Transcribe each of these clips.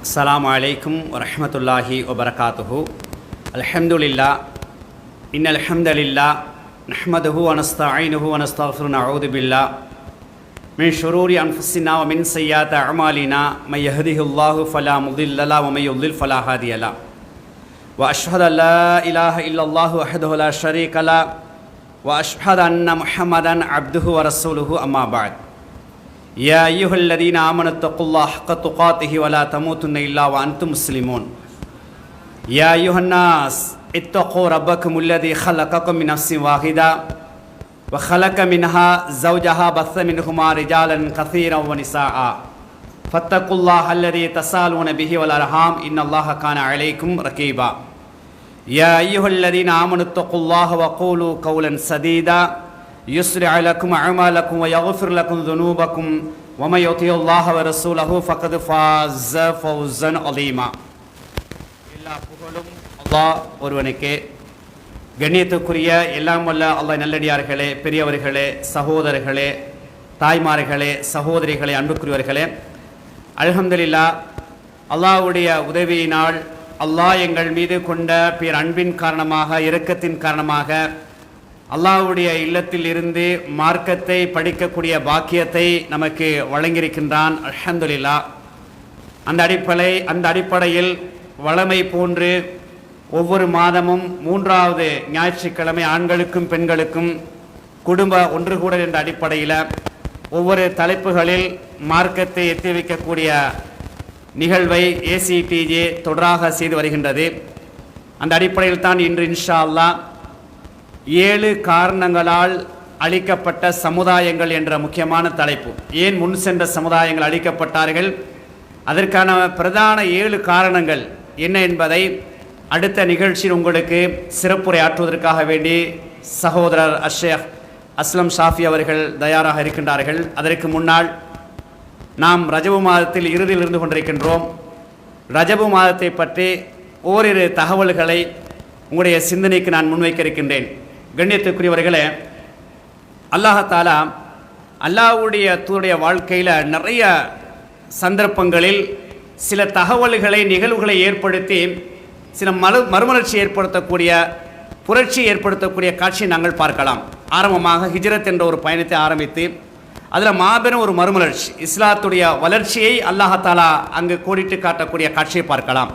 அஸ்ஸலாமு அலைக்கும் வரஹ்மத்துல்லாஹி வபரகாத்துஹு. அல்ஹம்துலில்லாஹ் இன்னல் ஹம்தலில்லாஹ் நஹ்மதுஹு வ நஸ்தஈனுஹு வ நஸ்தக்ஃபிருஹு வ நஊது பில்லாஹ் மின் ஷுரூரி அன்ஃபுஸினா வ மின் ஸய்யிஆத்தி அஅமாலினா மை யஹ்திஹில்லாஹு ஃபலா முضில்ல லஹு வ மை யுض்லில் ஃபலா ஹாதிய லஹு வ அஷ்ஹது அல்லா இலாஹா இல்லல்லாஹு வஹ்தஹு லா ஷரீக லஹு வ அஷ்ஹது அன்ன முஹம்மதன் அப்துஹு வ ரசூலுஹு அம்மா பஅத். யா அய்யுஹல்லதீன ஆமனு தக்குல்லாஹ் ஹக்க துகாத்திஹி வலா தமூதுன்ன இல்லா வ அன்தும் முஸ்லிமூன். யா அய்யுஹன்னாஸ் இத்தகூ ரப்பக்குமுல்லதீ ஹலகக்கும் மின் நஃப்ஸின் வாஹிதா வ ஹலக மின்ஹா ஸௌஜஹா பஸ்ஸ மின்ஹுமா ரிஜாலன் கஸீரன் வ நிஸாஅ ஃபத்தகுல்லாஹ அல்லதீ தஸாலூன பிஹி வல் அர்ஹாம் இன்னல்லாஹ கான அலைக்கும் ரகீபா. யா அய்யுஹல்லதீன ஆமனு தக்குல்லாஹ வ கூலு கௌலன் சதீதா يسرع لكم أعمالكم ويغفر لكم ذنوبكم ومن يطع الله ورسوله فقد فاز فوزا عظيما. எல்லா புகழும் அல்லாஹ் ஒருவனுக்கே. கண்ணியத்துக்குரிய எல்லாம் வல்ல அல்லாஹ் நல்லடியார்களே, பெரியவர்களே, சகோதரர்களே, தாய்மார்களே, சகோதரிகளே, அன்புக்குரியவர்களே, அல்ஹம்துலில்லாஹ் அல்லாஹ்வுடைய உதவியினால் அல்லாஹ் எங்கள் மீது கொண்ட பேர் அன்பின் காரணமாக, இரக்கத்தின் காரணமாக அல்லாஹ்வுடைய இல்லத்தில் இருந்து மார்க்கத்தை படிக்கக்கூடிய பாக்கியத்தை நமக்கு வழங்கியிருக்கின்றான். அல்ஹம்துலில்லாஹ். அந்த அடிப்படையில் வழமை போன்று ஒவ்வொரு மாதமும் 3வது ஞாயிற்றுக்கிழமை ஆண்களுக்கும் பெண்களுக்கும் குடும்ப ஒன்று கூடல் என்ற அடிப்படையில் ஒவ்வொரு தலைப்புகளில் மார்க்கத்தை எத்தி வைக்கக்கூடிய நிகழ்வை ஏசிடிஜே தொடராக செய்து வருகின்றது. அந்த அடிப்படையில் தான் இன்று இன்ஷா அல்லாஹ் 7 காரணங்களால் அழிக்கப்பட்ட சமுதாயங்கள் என்ற முக்கியமான தலைப்பு. ஏன் முன் சென்ற சமுதாயங்கள் அழிக்கப்பட்டார்கள், அதற்கான பிரதான 7 காரணங்கள் என்ன என்பதை அடுத்த நிகழ்ச்சியில் உங்களுக்கு சிறப்புரை ஆற்றுவதற்காக வேண்டி சகோதரர் ஷேக் அஸ்லம் ஷாஃபி அவர்கள் தயாராக இருக்கின்றார்கள். அதற்கு முன்னால் நாம் ரஜபு மாதத்தில் இறுதியில் இருந்து கொண்டிருக்கின்றோம். ரஜபு மாதத்தை பற்றி ஓரிரு தகவல்களை உங்களுடைய சிந்தனைக்கு நான் முன்வைக்க இருக்கின்றேன். கண்ணியத்துக்குரியவர்களே, அல்லாஹாலா அல்லாஹ்வுடைய தூதருடைய வாழ்க்கையில் நிறைய சந்தர்ப்பங்களில் சில தகவல்களை, நிகழ்வுகளை ஏற்படுத்தி சில மறுமலர்ச்சி ஏற்படுத்தக்கூடிய, புரட்சி ஏற்படுத்தக்கூடிய காட்சியை நாங்கள் பார்க்கலாம். ஆரம்பமாக ஹிஜ்ரத் என்ற ஒரு பயணத்தை ஆரம்பித்து அதில் மாபெரும் ஒரு மறுமலர்ச்சி, இஸ்லாத்துடைய வளர்ச்சியை அல்லாஹாலா அங்கு கோடிட்டு காட்டக்கூடிய காட்சியை பார்க்கலாம்.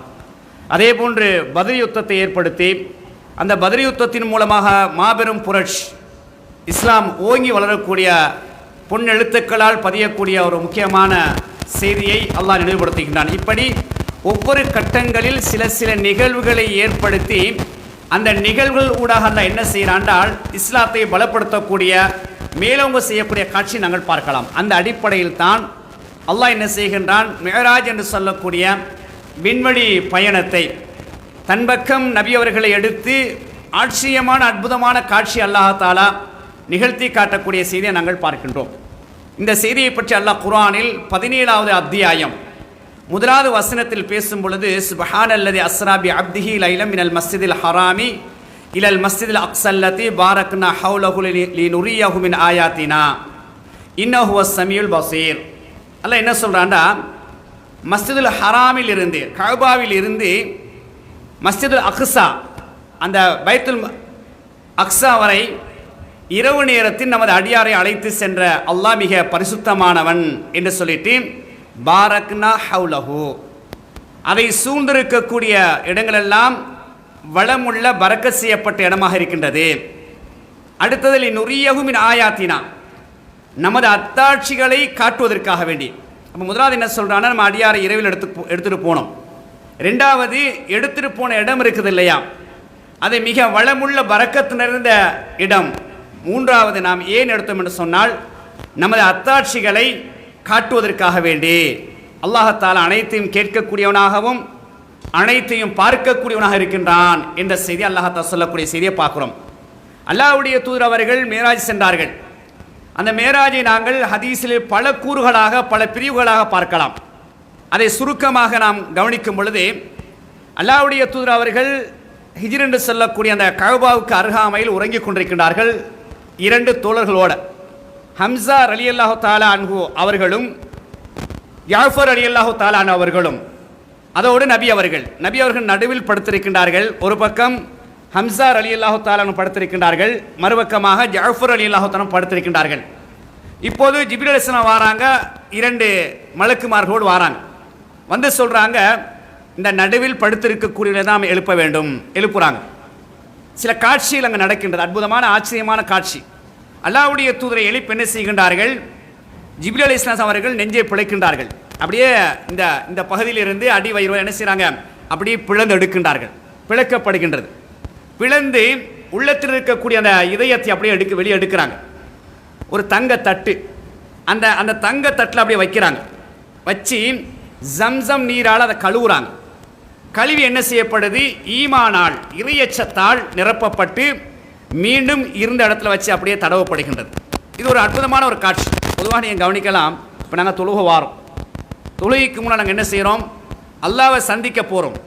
அதே போன்று பத்ர் யுத்தத்தை ஏற்படுத்தி அந்த பத்ர் யுத்தத்தின் மூலமாக மாபெரும் புரட்சி, இஸ்லாம் ஓங்கி வளரக்கூடிய பொன் எழுத்துக்களால் பதியக்கூடிய ஒரு முக்கியமான செய்தியை அல்லாஹ் நினைவுபடுத்துகின்றான். இப்படி ஒவ்வொரு கட்டங்களில் சில நிகழ்வுகளை ஏற்படுத்தி அந்த நிகழ்வுகள் ஊடாக அல்லாஹ் என்ன செய்கிறான்டால் இஸ்லாத்தை பலப்படுத்தக்கூடிய, மேலோங்க செய்யக்கூடிய காட்சி நாங்கள் பார்க்கலாம். அந்த அடிப்படையில் தான் அல்லாஹ் என்ன செய்கின்றான், மிஅராஜ் என்று சொல்லக்கூடிய விண்வெளி பயணத்தை தன் பக்கம் நபி அவர்களை எடுத்து ஆச்சரியமான அற்புதமான காட்சி அல்லாஹாலா நிகழ்த்தி காட்டக்கூடிய செய்தியை நாங்கள் பார்க்கின்றோம். இந்த செய்தியை பற்றி அல்லாஹ் குர்ஆனில் 17வது அத்தியாயம் 1வது வசனத்தில் பேசும் பொழுது, சுப்ஹானல்லதி அஸ்ரா பி அப்திஹி லைலம் மினல் மஸ்ஜிதில் ஹராமி இலல் மஸ்ஜிதில் அக்ஸல்லதி பாரக்னா ஹவுலஹு லினுரியஹு மின் ஆயாத்தினா இன்னஹு ஹுவஸ் ஸமீஉல் பஸீர். அல்லாஹ் என்ன சொல்றான்டா, மஸ்ஜிதுல் ஹராமில் இருந்து, கஅபாவில் இருந்து மஸ்ஜிதுல் அக்ஸா, அந்த பைத்துல் அக்ஸா வரை இரவு நேரத்தில் நமது அடியாரை அழைத்து சென்ற அல்லாஹ் மிக பரிசுத்தமானவன் என்று சொல்லிட்டு பாரக்னா ஹவுலஹு, அதை சூழ்ந்திருக்கக்கூடிய இடங்களெல்லாம் வளமுள்ள பரக்கத் செய்யப்பட்ட இடமாக இருக்கின்றது. அடுத்ததில் நுரியஹு மின் ஆயாத்தினா, நமது அத்தாட்சிகளை காட்டுவதற்காக வேண்டி. அப்போ முதலாவது என்ன சொல்கிறான்னா, நம்ம அடியாரை இரவில் எடுத்துகிட்டு போனோம். 2வது எடுத்துகிட்டு போன இடம் இருக்குது இல்லையா, அது மிக வளமுள்ள பரக்கத்து நிறைந்த இடம். 3வது நாம் ஏன் எடுத்தோம் என்று சொன்னால், நமது அத்தாட்சிகளை காட்டுவதற்காக வேண்டி. அல்லாஹாலா அனைத்தையும் கேட்கக்கூடியவனாகவும் அனைத்தையும் பார்க்கக்கூடியவனாக இருக்கின்றான் என்ற செய்தி அல்லாஹாலா சொல்லக்கூடிய செய்தியை பார்க்குறோம். அல்லாஹ்வுடைய தூதர் அவர்கள் மேராஜ் சென்றார்கள். அந்த மேராஜை நாங்கள் ஹதீஸில் பல கூறுகளாக, பல பிரிவுகளாக பார்க்கலாம். அதை சுருக்கமாக நாம் கவனிக்கும் பொழுது, அல்லாஹ்வுடைய தூதர் அவர்கள் ஹிஜ்ர் என்று சொல்லக்கூடிய அந்த கஅபாவுக்கு அருகாமையில் உறங்கிக் கொண்டிருக்கின்றார்கள் 2 தோழர்களோடு. ஹம்சா ரலியல்லாஹு தஆலா அன்ஹு அவர்களும் ஜாஃபர் ரலியல்லாஹு தஆலா அன்ஹு அவர்களும் அதோடு நபி அவர்கள் நடுவில் படுத்திருக்கின்றார்கள். ஒரு பக்கம் ஹம்சா ரலியல்லாஹு தஆலா படுத்திருக்கின்றார்கள், மறுபக்கமாக ஜஅஃபர் ரலியல்லாஹு தஆலா படுத்திருக்கின்றார்கள். இப்போது ஜிப்ரீல் அலைஹிஸ்ஸலாம் வராங்க, 2 மலக்குமார்களோடு வராங்க. வந்து சொல்றாங்க, இந்த நடுவில் படுத்திருக்கக்கூடியவரை நாம் எழுப்ப வேண்டும். எழுப்புறாங்க. சில காட்சிகள் அங்கே நடக்கின்றது, அற்புதமான ஆச்சரியமான காட்சி. அல்லாஹ்வுடைய தூதரை எழுப்பி என்ன செய்கின்றார்கள்? ஜிப்ரீல் அலைஹிஸ்ஸலாம் அவர்கள் நெஞ்சை பிழைக்கின்றார்கள். அப்படியே இந்த பகுதியிலிருந்து அடி வயிறு என்ன செய்கிறாங்க, அப்படியே பிளந்து எடுக்கின்றார்கள். பிளக்கப்படுகின்றது. பிளந்து உள்ளத்தில் இருக்கக்கூடிய அந்த இதயத்தை அப்படியே வெளியே எடுக்கிறாங்க. ஒரு தங்க தட்டு, அந்த தங்க தட்டில் அப்படியே வைக்கிறாங்க. வச்சு ஜம்சம் நீரால் அதை கழுவுறாங்க. கழுவி என்ன செய்யப்படுது? ஈமானால், இறையச்சத்தால் நிரப்பப்பட்டு மீண்டும் இருந்த இடத்துல வச்சு அப்படியே தடவப்படுகின்றது. இது ஒரு அற்புதமான ஒரு காட்சி. பொதுவாக நீங்கள் கவனிக்கலாம். இப்போ நாங்கள் தொழுக வாரோம். தொழுகைக்கு முன்னால் நாங்கள் என்ன செய்கிறோம்? அல்லாஹ்வை சந்திக்க போகிறோம்.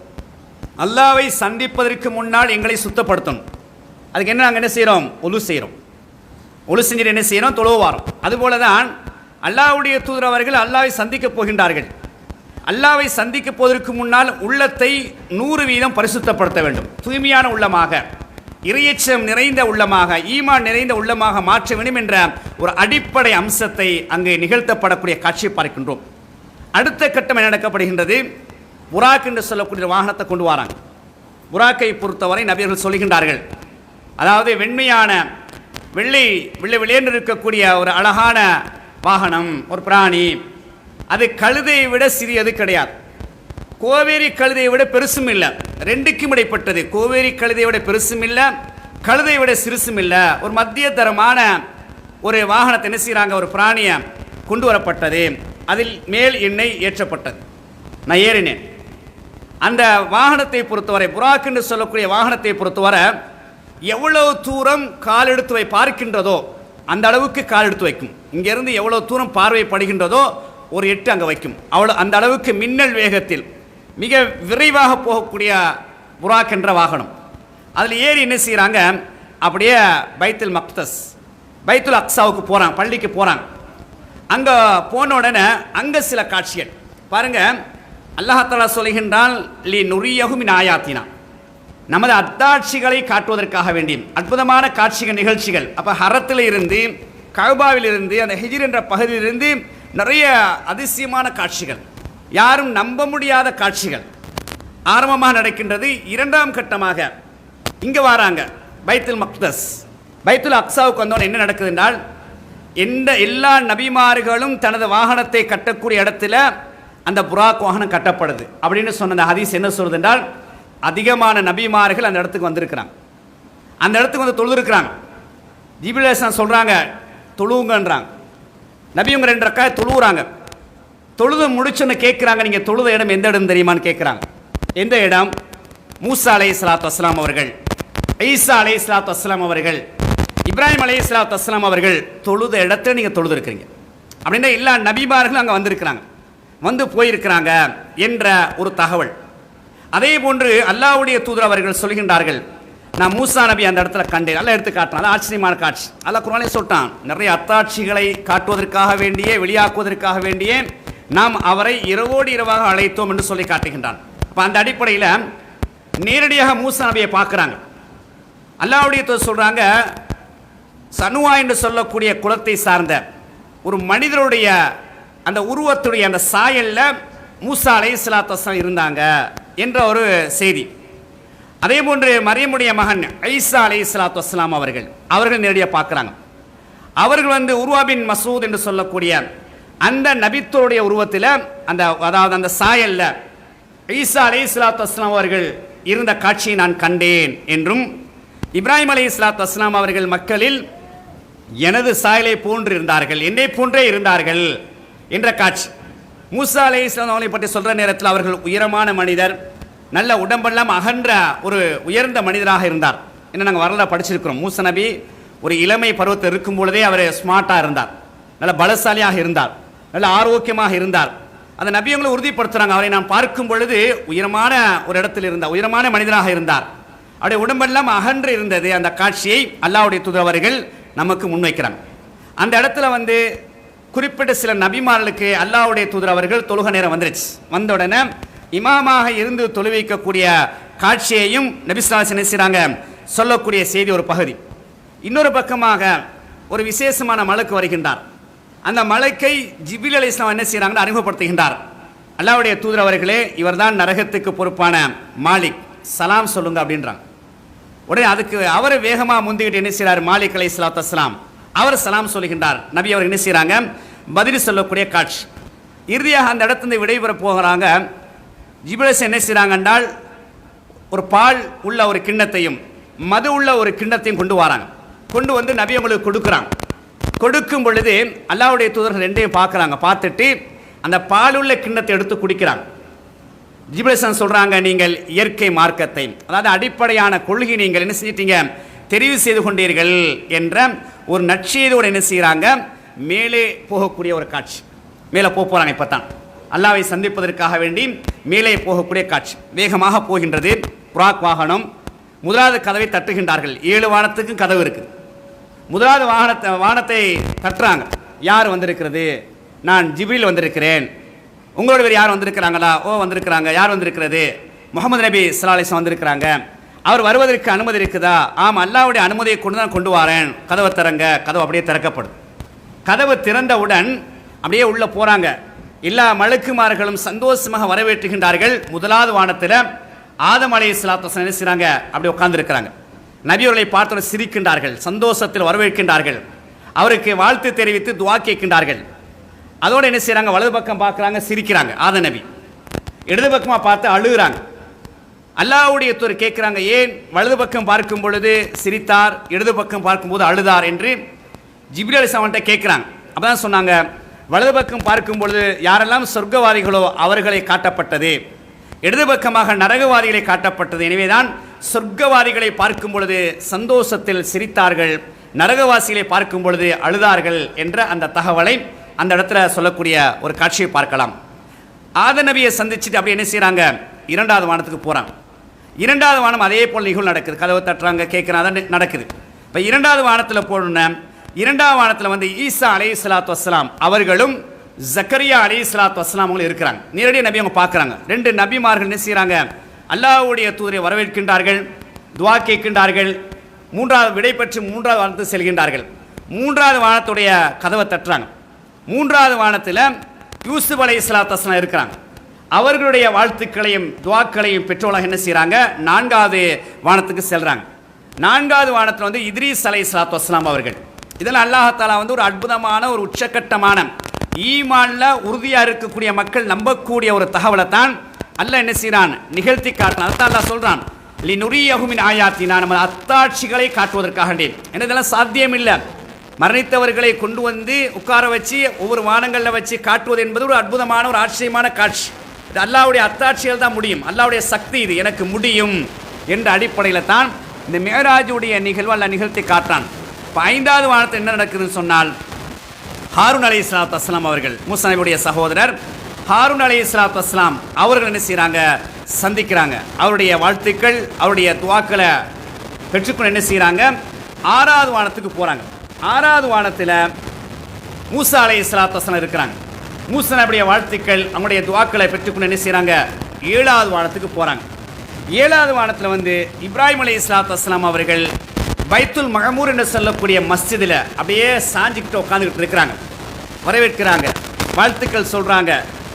அல்லாஹ்வை சந்திப்பதற்கு முன்னால் எங்களை சுத்தப்படுத்தணும். அதுக்கு என்ன நாங்கள் என்ன செய்கிறோம்? ஒலு செய்கிறோம். ஒலு செஞ்சுட்டு என்ன செய்கிறோம்? தொழுக வாரோம். அதுபோல தான் அல்லாஹ்வுடைய தூதர் அவர்கள் அல்லாஹ்வை சந்திக்க போகின்றார்கள். அல்லாஹ்வை சந்திக்க போவதற்கு முன்னால் உள்ளத்தை 100% பரிசுத்தப்படுத்த வேண்டும். தூய்மையான உள்ளமாக, இறையச்சம் நிறைந்த உள்ளமாக, ஈமான் நிறைந்த உள்ளமாக மாற்ற வேண்டும் என்ற ஒரு அடிப்படை அம்சத்தை அங்கு நிகழ்த்தப்படக்கூடிய காட்சியை பார்க்கின்றோம். அடுத்த கட்டம் என்ன நடக்கப்படுகின்றது? புராக் என்று சொல்லக்கூடிய வாகனத்தை கொண்டு வராங்க. புராக்கை பொறுத்தவரை நபியர்கள் சொல்கின்றார்கள், அதாவது வெண்மையான வெள்ளை வெள்ளேன்னு இருக்கக்கூடிய ஒரு அழகான வாகனம், ஒரு பிராணி. அது கழுதையை விட சிறியது கிடையாது, கோவேரி கழுதையை விட பெருசும் இல்லை, ரெண்டுக்கும் இடைப்பட்டது. கோவேரி கழுதையை விட பெருசும் இல்லை, கழுதையை விட சிறுசும் இல்லை, ஒரு மத்திய தரமான ஒரு வாகனத்தை என்ன செய்கிறாங்க, ஒரு பிராணியை கொண்டு வரப்பட்டது. அதில் மேல் எண்ணெய் ஏற்றப்பட்டது. நான் ஏறினேன். அந்த வாகனத்தை பொறுத்தவரை, புராக் என்று சொல்லக்கூடிய வாகனத்தை பொறுத்தவரை எவ்வளவு தூரம் கால் எடுத்து பார்க்கின்றதோ அந்த அளவுக்கு கால் எடுத்து வைக்கும். இங்கிருந்து எவ்வளவு தூரம் பார்வைப்படுகின்றதோ ஒரு 8 அங்கே வைக்கும். அந்த அளவுக்கு மின்னல் வேகத்தில் மிக விரைவாக போகக்கூடிய புராக் என்ற வாகனம். அதில் ஏறி என்ன செய்கிறாங்க, அப்படியே பைத்துல் மக்தஸ், பைத்துல் அக்ஸாவுக்கு போகிறாங்க, பள்ளிக்கு போகிறாங்க. அங்கே போன உடனே அங்கே சில காட்சிகள் பாருங்கள். அல்லாஹ் தஆலா சொல்கின்றான், லி நுரியஹு மின் ஆயாத்தினா, நமது அத்தாட்சிகளை காட்டுவதற்காக வேண்டிய அற்புதமான காட்சிகள், நிகழ்ச்சிகள். அப்போ ஹரத்தில் இருந்து, கஅபாவிலிருந்து, அந்த ஹிஜ்ர் என்ற பகுதியிலிருந்து நிறைய அதிசயமான காட்சிகள், யாரும் நம்ப முடியாத காட்சிகள் ஆரம்பமாக நடக்கின்றது. 2ஆம் கட்டமாக இங்கே வராங்க, பைத்துல் மக்தஸ், பைத்துல் அக்ஸாவுக்கு வந்தோன்னு என்ன நடக்குது என்றால், எல்லா நபிமார்களும் தனது வாகனத்தை கட்டக்கூடிய இடத்துல அந்த புராக் வாகனம் கட்டப்படுது அப்படின்னு சொன்ன அந்த ஹதீஸ் என்ன சொல்றது என்றால், அதிகமான நபிமார்கள் அந்த இடத்துக்கு வந்திருக்கிறாங்க. அந்த இடத்துக்கு வந்து தொழுதுருக்கிறாங்க. ஜிப்ரீல் அலைஹிஸ்ஸலாம் சொல்கிறாங்க, தொழுவுங்கன்றாங்க. நபியுங்க 2 ரக்காத் தொழுவுறாங்க. தொழுது முடிச்சுன்னு கேட்குறாங்க, நீங்கள் தொழுத இடம் எந்த இடம் தெரியுமான்னு கேட்குறாங்க. எந்த இடம்? மூசா அலைஹிஸ்ஸலாத்து வஸ்ஸலாம் அவர்கள், ஈசா அலைஹிஸ்ஸலாத்து வஸ்ஸலாம் அவர்கள், இப்ராஹிம் அலைஹிஸ்ஸலாத்து வஸ்ஸலாம் அவர்கள் தொழுத இடத்துல நீங்கள் தொழுது இருக்கிறீங்க அப்படின்னா எல்லா நபிமார்களும் அங்கே வந்திருக்கிறாங்க, வந்து போயிருக்கிறாங்க என்ற ஒரு தகவல். அதே போன்று அல்லாஹ்வுடைய தூதர் அவர்கள் சொல்கின்றார்கள், நான் மூசா நபி அந்த இடத்துல கண்டேன். நல்லா எடுத்து காட்டினான். அது ஆச்சரியமான காட்சி. அல்லாஹ் குர்ஆனிலே சொல்லிட்டான், நிறைய அத்தாட்சிகளை காட்டுவதற்காக வேண்டியே, வெளியாக்குவதற்காக வேண்டியே நாம் அவரை இரவோடு இரவாக அழைத்தோம் என்று சொல்லி காட்டுகின்றான். அப்போ அந்த அடிப்படையில் நேரடியாக மூசா நபியை பார்க்குறாங்க. அல்லாஹ்வுடைய தூதர் சொல்கிறாங்க, சனுவா என்று சொல்லக்கூடிய குலத்தை சார்ந்த ஒரு மனிதருடைய அந்த உருவத்துடைய அந்த சாயலில் மூசா அலைஹிஸ்ஸலாத்து வஸ்ஸலாம் இருந்தாங்க என்ற ஒரு செய்தி. அதே போன்று மரியமுடைய மகன் ஈசா அலைஹிஸ்ஸலாத்து வஸ்ஸலாம் அவர்கள் நேரடியாக பார்க்குறாங்க. அவர்கள் வந்து உர்வா பின் மஸ்ஊத் என்று சொல்லக்கூடிய அந்த நபித்தோடைய உருவத்தில் அதாவது அந்த சாயலில் ஈசா அலைஹிஸ்ஸலாத்து வஸ்ஸலாம் அவர்கள் இருந்த காட்சியை நான் கண்டேன் என்றும், இப்ராஹிம் அலைஹிஸ்ஸலாத்து வஸ்ஸலாம் அவர்கள் மக்களில் எனது சாயலை போன்று இருந்தார்கள், என்னை போன்றே இருந்தார்கள் என்ற காட்சி. மூசா அலைஹிஸ்ஸலாம் அவர்களை பற்றி சொல்கிற நேரத்தில் அவர்கள் உயரமான மனிதர், நல்ல உடம்பெல்லாம் அகன்ற ஒரு உயர்ந்த மனிதராக இருந்தார். என்ன நாங்கள் வரலாறு படிச்சிருக்கிறோம். மூசா நபி ஒரு இளமை பருவத்தில் இருக்கும் பொழுதே அவர் ஸ்மார்ட்டாக இருந்தார், நல்ல பலசாலியாக இருந்தார், நல்ல ஆரோக்கியமாக இருந்தார். அந்த நபியங்களை உறுதிப்படுத்துகிறாங்க, அவரை நான் பார்க்கும் பொழுது உயரமான ஒரு இடத்தில் இருந்தார், உயரமான மனிதராக இருந்தார், அவருடைய உடம்பெல்லாம் அகன்று இருந்தது. அந்த காட்சியை அல்லாஹ்வுடைய தூதர் அவர்கள் நமக்கு முன்வைக்கிறாங்க. அந்த இடத்துல வந்து குறிப்பிட்ட சில நபிமார்களுக்கு அல்லாஹ்வுடைய தூதர் அவர்கள் தொழுக நேரம் வந்துருச்சு. வந்த உடனே இமாமாக இருந்து தொழுவிக்கக்கூடிய காட்சியையும் நபி ஸல்லல்லாஹு அலைஹி வஸல்லம் செய்கிறாங்க சொல்லக்கூடிய செய்தி ஒரு பகுதி. இன்னொரு பக்கமாக ஒரு விசேஷமான மலக்கு வருகின்றார். அந்த மலக்கை ஜிப்ரீல் அலைஹிஸ்ஸலாம் என்ன செய்கிறாங்கன்னு அறிமுகப்படுத்துகின்றார். அல்லாஹ்வுடைய தூதர் அவர்களே, இவர்தான் நரகத்துக்கு பொறுப்பான மாலிக், சலாம் சொல்லுங்க அப்படின்றாங்க. உடனே அதுக்கு அவர் வேகமாக முந்திக்கிட்டு என்ன செய்கிறார், மாலிக் அலைஹிஸ்ஸலாத்து வஸ்ஸலாம் அவர் சலாம் சொல்லுகின்றார். நபி அவர் என்ன செய்கிறாங்க, பதில் சொல்லக்கூடிய காட்சி. இறுதியாக அந்த இடத்துல விடைபெற போகிறாங்க. ஜிப்ரீல் என்ன செய்கிறாங்க என்றால் ஒரு பால் உள்ள ஒரு கிண்ணத்தையும் மது உள்ள ஒரு கிண்ணத்தையும் கொண்டு வராங்க. கொண்டு வந்து நபி அவங்களுக்கு கொடுக்குறாங்க. கொடுக்கும் பொழுது அல்லாஹ்வுடைய தூதர்கள் ரெண்டையும் பார்க்குறாங்க. பார்த்துட்டு அந்த பாலுள்ள கிண்ணத்தை எடுத்து குடிக்கிறாங்க. ஜிப்ரீல் சொல்கிறாங்க, நீங்கள் இயற்கை மார்க்கத்தை, அதாவது அடிப்படையான கொள்கை நீங்கள் என்ன செஞ்சிட்டீங்க, தெரிவு செய்து கொண்டீர்கள் என்ற ஒரு நற்செய்தியோடு என்ன செய்கிறாங்க, மேலே போகக்கூடிய ஒரு காட்சி. மேலே போகிறாங்க. இப்போ தான் அல்லாஹ்வை சந்திப்பதற்காக வேண்டி மேலே போகக்கூடிய காட்சி. வேகமாக போகின்றது புராக் வாகனம். முதலாவது கதவை தட்டுகின்றார்கள். 7 வானத்துக்கும் கதவு இருக்குது. முதலாவது வானத்தை தட்டுறாங்க. யார் வந்திருக்கிறது? நான் ஜிப்ரீல் வந்திருக்கிறேன். உங்களோட வேறு யார் வந்திருக்கிறாங்களா? ஓ வந்திருக்கிறாங்க. யார் வந்திருக்கிறது? முகமது நபி ஸல்லல்லாஹு அலைஹி வஸல்லம் வந்திருக்கிறாங்க. அவர் வருவதற்கு அனுமதி இருக்குதா? ஆம், அல்லாஹ்வுடைய அனுமதியை கொண்டு தான் கொண்டு வரேன். கதவை திறங்க. கதவு அப்படியே திறக்கப்படும். கதவு திறந்தவுடன் அப்படியே உள்ளே போகிறாங்க. எல்லா மலக்குமார்களும் சந்தோஷமாக வரவேற்றுகின்றார்கள். முதலாவது வானத்தில் ஆதம் அலைஹிஸ்ஸலாத்து வஸ்ஸலாம் என்ன செய்கிறாங்க, அப்படி உட்கார்ந்துருக்கிறாங்க. நபியவர்களை பார்த்து சிரிக்கின்றார்கள், சந்தோஷத்தில் வரவேற்கின்றார்கள், அவருக்கு வாழ்த்து தெரிவித்து துஆ கேட்கின்றார்கள். அதோடு என்ன செய்கிறாங்க, வலது பக்கம் பார்க்குறாங்க, சிரிக்கிறாங்க. ஆதம் நபி இடது பக்கமாக பார்த்து அழுகிறாங்க. அல்லாஹ்வுடைய தூதர் கேட்குறாங்க, ஏன் வலது பக்கம் பார்க்கும் பொழுது சிரித்தார், இடது பக்கம் பார்க்கும்போது அழுதார் என்று ஜிப்ரீல் அலைஹிஸ்ஸலாம் கேட்குறாங்க. அப்போ தான் சொன்னாங்க, வலது பக்கம் பார்க்கும் பொழுது யாரெல்லாம் சொர்க்கவாதிகளோ அவர்களை காட்டப்பட்டது, இடது பக்கமாக நரகவாதிகளை காட்டப்பட்டது. எனவே தான் சொர்க்கவாதிகளை பார்க்கும் பொழுது சந்தோஷத்தில் சிரித்தார்கள், நரகவாசிகளை பார்க்கும் பொழுது அழுதார்கள் என்ற அந்த தகவலை அந்த இடத்துல சொல்லக்கூடிய ஒரு காட்சியை பார்க்கலாம். ஆதம் நபியை சந்திச்சுட்டு அப்படி என்ன செய்கிறாங்க, 2வது வானத்துக்கு போகிறாங்க. 2வது வானம் அதே போல் நிகழ்வு நடக்குது. கதவை தட்டுறாங்க, கேட்குறாங்க, நடக்குது. இப்போ 2வது வானத்தில் போன 2வது வானத்தில் வந்து ஈசா அலைஹிஸ்ஸலாத்து வஸ்ஸலாம் அவர்களும் ஜக்கரியா அலைஹிஸ்ஸலாத்து வஸ்ஸலாம் அவங்களும் இருக்கிறாங்க. நேரடியாக நபி அவங்க பார்க்குறாங்க. 2 நபிமார்கள் என்ன செய்கிறாங்க, அல்லாஹ்வுடைய தூதரை வரவேற்கின்றார்கள், துஆ கேட்கின்றார்கள். 3வது விடை பெற்று 3வது வானத்துக்கு செல்கின்றார்கள். 3வது வானத்துடைய கதவை தட்டுறாங்க. 3வது வானத்தில் யூசுப் அலைஹிஸ்ஸலாத்து வஸ்ஸலாம் இருக்கிறாங்க. அவர்களுடைய வாழ்த்துக்களையும் துஆக்களையும் பெற்றோராக என்ன செய்கிறாங்க, 4வது வானத்துக்கு செல்கிறாங்க. 4வது வானத்தில் வந்து இத்ரீஸ் அலைஹிஸ்ஸலாத்து வஸ்ஸலாம் அவர்கள். இதெல்லாம் அல்லாஹ் தஆலா வந்து ஒரு அற்புதமான ஒரு உச்சக்கட்டமான ஈமானில் உறுதியாக இருக்கக்கூடிய மக்கள் நம்பக்கூடிய ஒரு தகவலை தான் அல்லாஹ் என்ன செய்கிறான், நிகழ்த்தி காட்டினான். அதான் அல்லாஹ் சொல்கிறான், லினுரியஹு மின் ஆயாத்தினா, நம்ம அத்தாட்சிகளை காட்டுவதற்காக. ஏன்னா இதெல்லாம் சாத்தியம் இல்லை. மரணித்தவர்களை கொண்டு வந்து உட்கார வச்சு ஒவ்வொரு வானங்களில் வச்சு காட்டுவது என்பது ஒரு அற்புதமான ஒரு ஆச்சரியமான காட்சி. இது அல்லாஹ்வுடைய அத்தாட்சிகள் தான் முடியும். அல்லாஹ்வுடைய சக்தி இது எனக்கு முடியும் என்ற அடிப்படையில் தான் இந்த மேராஜுடைய நிகழ்வு அல்லாஹ் நிகழ்த்தி காட்டான். இப்போ 5வது வானத்தில் என்ன நடக்குதுன்னு சொன்னால், ஹாரூன் அலைஹிஸ்ஸலாத்து வஸ்ஸலாம் அவர்கள், மூசா நபியுடைய சகோதரர் ஹாரூன் அலைஹிஸ்ஸலாத்து வஸ்ஸலாம் அவர்கள் என்ன செய்கிறாங்க, சந்திக்கிறாங்க. அவருடைய வாழ்த்துக்கள் அவருடைய துஆக்களை பெற்றுக்கொண்டு என்ன செய்கிறாங்க, 6வது வானத்துக்கு போகிறாங்க. 6வது வானத்தில் மூசா அலைஹிஸ்ஸலாத்து வஸ்ஸலாம் இருக்கிறாங்க. மூசா நபியுடைய வாழ்த்துக்கள் அவங்களுடைய துஆக்களை பெற்றுக்கொண்டு என்ன செய்கிறாங்க, 7வது வானத்துக்கு போகிறாங்க. 7வது வானத்தில் வந்து இப்ராஹிம் அலைஹிஸ்ஸலாத்து வஸ்ஸலாம் அவர்கள் பைத்துல் மஅமூர் என்று சொல்லக்கூடிய மஸ்ஜிதில் அப்படியே சாஞ்சிக்கிட்டு உட்காந்துக்கிட்டு இருக்கிறாங்க. வரவேற்கிறாங்க, வாழ்த்துக்கள் சொல்கிறாங்க.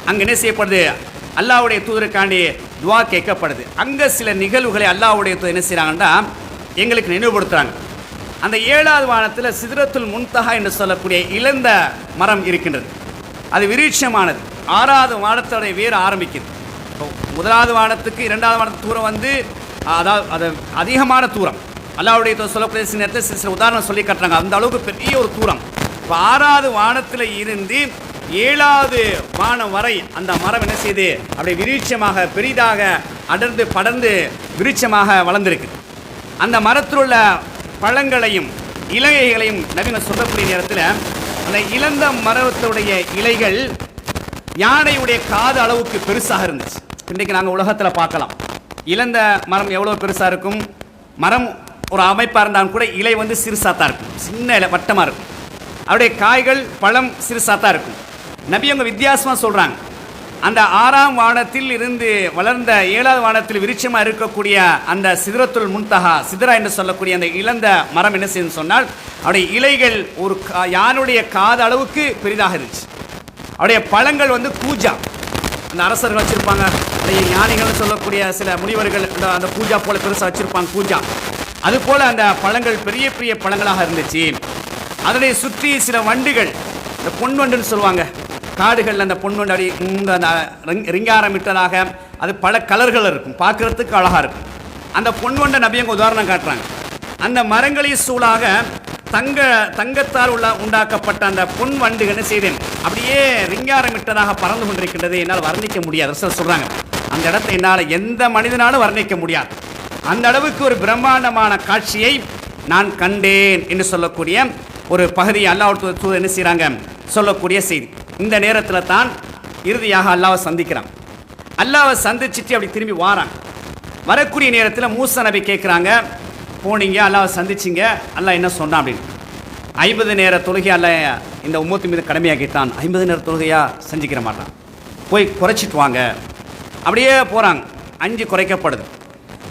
அங்கே என்ன செய்யப்படுது, அல்லாஹ்வுடைய தூதருக்காண்டி துஆ கேட்கப்படுது. அங்கே சில நிகழ்வுகளை அல்லாஹ்வுடைய தூதர் என்ன செய்கிறாங்கன்னா எங்களுக்கு நினைவுபடுத்துகிறாங்க. அந்த 7வது வானத்தில் சிதறத்துல் முன்தஹா என்று சொல்லக்கூடிய இழந்த மரம் இருக்கின்றது. அது விருட்சமானது. 6வது வானத்தோடைய வேறு ஆரம்பிக்குது. முதலாவது வானத்துக்கு 2வது வானத்துக்கு தூரம் வந்து அதாவது அது அதிகமான தூரம். அல்லாஹ்வுடைய சொல்லக்கூடிய சில நேரத்தில் சில உதாரணம் சொல்லி காட்டுறாங்க. அந்த அளவுக்கு பெரிய ஒரு தூரம். இப்போ 6வது வானத்தில் இருந்து 7வது வானம் வரை அந்த மரம் என்ன செய்து அப்படி விருட்சமாக பெரிதாக அடர்ந்து படர்ந்து விருட்சமாக வளர்ந்துருக்கு. அந்த மரத்தில் உள்ள பழங்களையும் இலைகளையும் நபிகள் சொல்லக்கூடிய நேரத்தில் அந்த இழந்த மரத்துடைய இலைகள் யானையுடைய காது அளவுக்கு பெருசாக இருந்துச்சு. இன்றைக்கு நாங்கள் உலகத்தில் பார்க்கலாம், இழந்த மரம் எவ்வளோ பெருசாக இருக்கும். மரம் ஒரு அமைப்பாக இருந்தாலும் கூட இலை வந்து சிறுசாக தான் இருக்கும், சின்ன இலை வட்டமாக இருக்கும். அவருடைய காய்கள் பழம் சிறுசாக தான் இருக்கும். நபி அவங்க வித்தியாசமாக சொல்கிறாங்க, அந்த 6ஆம் வானத்தில் இருந்து வளர்ந்த 7வது வானத்தில் விருட்சமாக இருக்கக்கூடிய அந்த சிதறத்துல் முன்தஹா, சிதறா என்று சொல்லக்கூடிய அந்த இழந்த மரம் என்ன செய்யுன்னு சொன்னால், அவருடைய இலைகள் ஒரு யாருடைய காது அளவுக்கு பெரிதாக இருந்துச்சு. அவருடைய பழங்கள் கூஜா, அந்த அரசர்கள் வச்சுருப்பாங்க, ஞானிகள்னு சொல்லக்கூடிய சில முனிவர்கள் அந்த பூஜா போல் பெருசாக வச்சுருப்பாங்க பூஜா. அதுபோல் அந்த பழங்கள் பெரிய பெரிய பழங்களாக இருந்துச்சு. அதனை சுற்றி சில வண்டுகள், இந்த பொன் வண்டுன்னு சொல்லுவாங்க, காடுகளில் அந்த பொன் வண்டு அப்படி ரிங்காரமிட்டதாக, அது பல கலர்கள் இருக்கும், பார்க்குறதுக்கு அழகாக இருக்கும். அந்த பொன் வண்டை நபியங்க உதாரணம் காட்டுறாங்க. அந்த மரங்களை சூழாக தங்கத்தால் உண்டாக்கப்பட்ட அந்த பொன் வண்டுகள் செய்தேன் அப்படியே ரிங்காரமிட்டதாக பறந்து கொண்டிருக்கின்றது, என்னால் வர்ணிக்க முடியாது சொல்கிறாங்க. அந்த இடத்தை என்னால் எந்த மனிதனாலும் வர்ணிக்க முடியாது, அந்த அளவுக்கு ஒரு பிரம்மாண்டமான காட்சியை நான் கண்டேன் என்று சொல்லக்கூடிய ஒரு பகுதி அல்லாஹ் தூதர் என்ன செய்கிறாங்க சொல்லக்கூடிய செய்தி. இந்த நேரத்தில் தான் இறுதியாக அல்லாஹ்வை சந்திக்கிறான். அல்லாஹ்வை சந்திச்சுட்டு அப்படி திரும்பி வாராங்க. வரக்கூடிய நேரத்தில் மூசா நபி கேட்குறாங்க, போனீங்க அல்லாஹ்வை சந்திச்சிங்க, அல்லாஹ் என்ன சொன்னான் அப்படின்னு. 50 நேர தொழுகை அல்லாஹ் இந்த உம்மத்து மீது கடமையாக்கிட்டான், 50 நேர தொழுகையாக செஞ்சுக்கிற மாட்டான், போய் குறைச்சிட்டு வாங்க. அப்படியே போகிறாங்க, 5 குறைக்கப்படுது,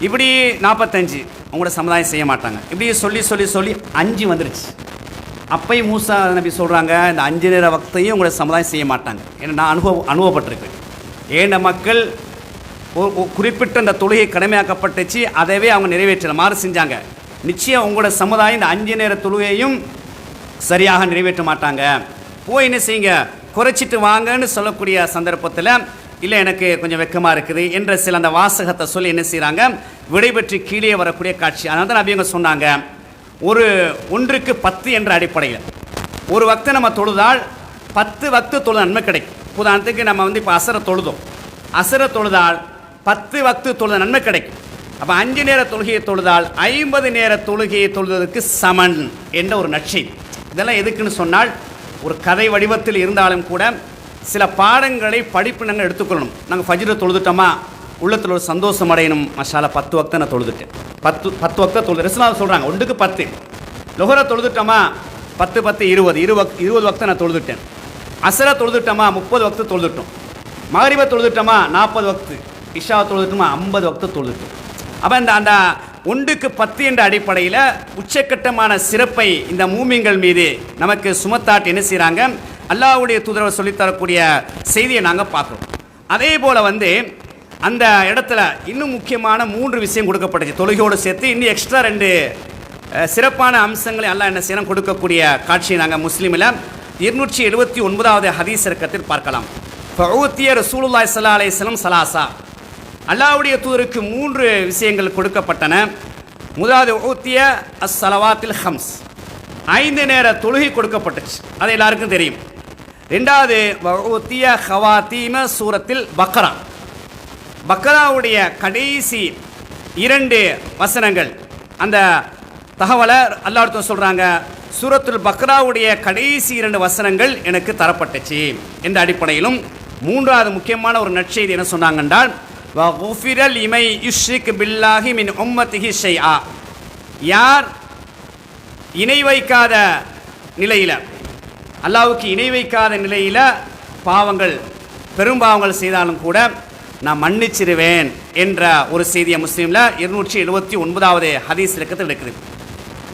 இப்படி 45 அவங்களோட சமுதாயம் செய்ய மாட்டாங்க. இப்படி சொல்லி சொல்லி சொல்லி 5 வந்துருச்சு. அப்பையும் மூசா நபி சொல்கிறாங்க, இந்த 5 நேர வக்தையும் உங்களோட சமுதாயம் செய்ய மாட்டாங்க. ஏன்னா நான் அனுபவப்பட்டிருக்கேன். ஏன்னா மக்கள் குறிப்பிட்ட அந்த தொழுகை கடமையாக்கப்பட்டுச்சு, அதவே அவங்க நிறைவேற்றல, மாறு செஞ்சாங்க. நிச்சயம் உங்களோட சமுதாயம் இந்த 5 நேர தொழுகையும் சரியாக நிறைவேற்ற மாட்டாங்க, போய் என்ன செய்யுங்க குறைச்சிட்டு வாங்கன்னு சொல்லக்கூடிய சந்தர்ப்பத்தில், இல்லை எனக்கு கொஞ்சம் வெக்கமாக இருக்குது என்ற சில அந்த வாசகத்தை சொல்லி என்ன செய்கிறாங்க விடைபெற்று கீழே வரக்கூடிய காட்சி. அதனால தான் நபியங்க சொன்னாங்க, ஒரு 1க்கு 10 என்ற அடிப்படையில் ஒரு வக்தை நம்ம தொழுதால் 10 வக்து தொழுத நன்மை கிடைக்கும். உதாரணத்துக்கு நம்ம இப்போ அசரை தொழுதோம், அசரை தொழுதால் 10 வக்து தொழுத நன்மை கிடைக்கும். அப்போ 5 நேர தொழுகையை தொழுதால் 50 நேர தொழுகையை தொழுவதற்கு சமன் என்ற ஒரு நற்செய்தி. இதெல்லாம் எதுக்குன்னு சொன்னால், ஒரு கதை வடிவத்தில் இருந்தாலும் கூட சில பாடங்களை படிப்பினங்கள் எடுத்துக்கொள்ளணும். நாங்கள் ஃபஜ்ரை தொழுதுட்டோமா உள்ளத்தில் ஒரு சந்தோஷம் அடையணும், மஷாலா 10 வக்தை நான் தொழுதுட்டேன், 10 வக்தை தொழுது. ரசூலுல்லாஹ் சொல்கிறாங்க 1க்கு 10. லொஹரை தொழுதுட்டோமா 10 10 20 வக்தை நான் தொழுதுட்டேன். அசரை தொழுதுட்டோமா 30 வக்து தொழுதுட்டோம். மகரிபை தொழுதுட்டோமா 40 வக்து. இஷாவை தொழுதுட்டோமா 50 வக்து தொழுதுட்டோம். அப்போ அந்த 1க்கு 10 என்ற அடிப்படையில் உச்சக்கட்டமான சிறப்பை இந்த மூமின்கள் மீது நமக்கு சுமத்தாட்டு என்ன செய்கிறாங்க அல்லாஹ்வுடைய தூதர் சொல்லித்தரக்கூடிய செய்தியை நாங்கள் பார்க்குறோம். அதே போல் அந்த இடத்துல இன்னும் முக்கியமான 3 விஷயம் கொடுக்கப்பட்டுச்சு தொழுகையோடு சேர்த்து. இன்னும் எக்ஸ்ட்ரா 2 சிறப்பான அம்சங்களை அல்லாஹ் என்ன செய்யணும் கொடுக்கக்கூடிய காட்சியை நாங்கள் முஸ்லீமில் 279வது ஹதீஸ் இறக்கத்தில் பார்க்கலாம். ஃபஊத்திய ரசூலுல்லாஹி ஸல்லல்லாஹு அலைஹி வஸல்லம் ஸலாஸா, அல்லாஹ்வுடைய தூதருக்கு 3 விஷயங்கள் கொடுக்கப்பட்டன. முதலாவது ஊத்திய அஸ்ஸலவாத்தில் ஹம்ஸ், 5 நேர தொழுகை கொடுக்கப்பட்டுச்சு, அது எல்லாருக்கும் தெரியும். 2வது ஊத்திய ஹவாத்தீம சூரத்தில் பக்ரா, பக்ராவுடைய கடைசி 2 வசனங்கள். அந்த தகவலை அல்லாஹ் சொல்கிறாங்க, சூரத்துல் பக்ராவுடைய கடைசி 2 வசனங்கள் எனக்கு தரப்பட்டுச்சு என்ற அடிப்படையிலும். 3வது முக்கியமான ஒரு நற்செய்தி என்ன சொன்னாங்க என்றால், வஃபிரல் இமை யுஷ்ரிக் பில்லாஹி மின் உம்மத்திஹி ஷைஆ, யார் இணை வைக்காத நிலையில், அல்லாஹ்வுக்கு இணை வைக்காத நிலையில் பாவங்கள் பெரும்பாவங்கள் செய்தாலும் கூட நான் மன்னிச்சிருவேன் என்ற ஒரு செய்தியை முஸ்லீமில் 279வது ஹதீஸ் இலக்கத்தில் இருக்குது.